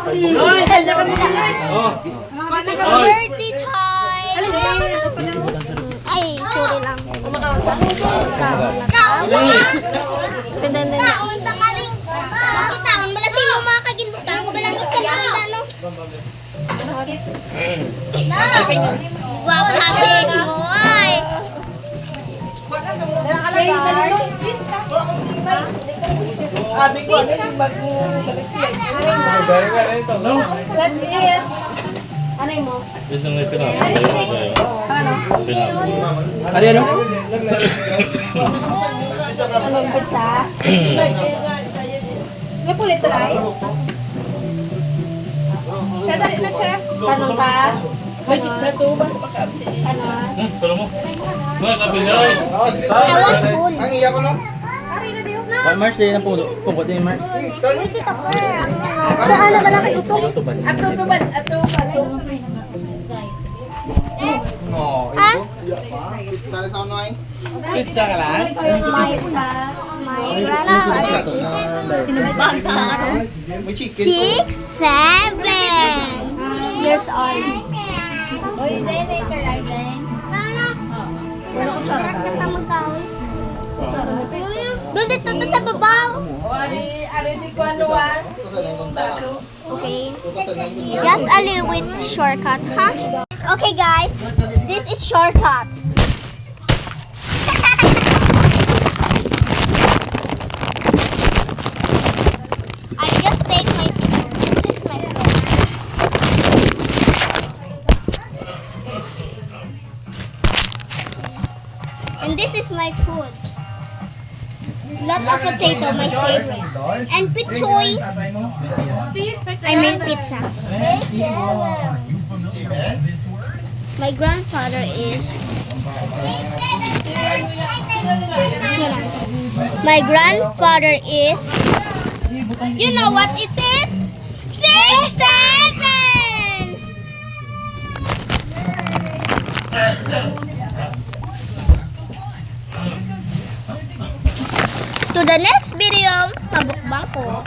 It's birthday time! Ay, sorry lang. Kaon ba? Kaon ba kaling? Makitaon, malasin mo mga kaginbutan ko balangit sa mga no? Wow, happy mo ay! Sabi ko, ano yung mag-balik siya? That's it. Ano mo? Ito nga pinapalay ko sa'yo. Ano? Ano yan? Anong pizza? May kulit sa ay? Siya dali na siya. Tanong ka? May pizza to ba? Ano? Pero mo. Mga kapigay. Tawag full. Ang iya ko no? Mars, din ang pupot din, Mars. Uy, tita Per. Paano ba lang kayo ito? Ato to ba? Ato ba? Ha? Sali sa ano ay? Pizza ka lang? My grandfather is May chicken. 6, 7 years old. Uy, Zayn, ay Zayn. Wala ko tsara. Doon dito sa babaw. O, ari di ko ano ah. Okay. Just a little bit shortcut, huh? Okay, guys. This is shortcut. I just take my phone. This is my phone. And this is my food. Lot of potato, my favorite. And pichoy. I mean pizza. My grandfather is... My grandfather is... You know what it is? 6, 7! To the next video, mabukbang ko.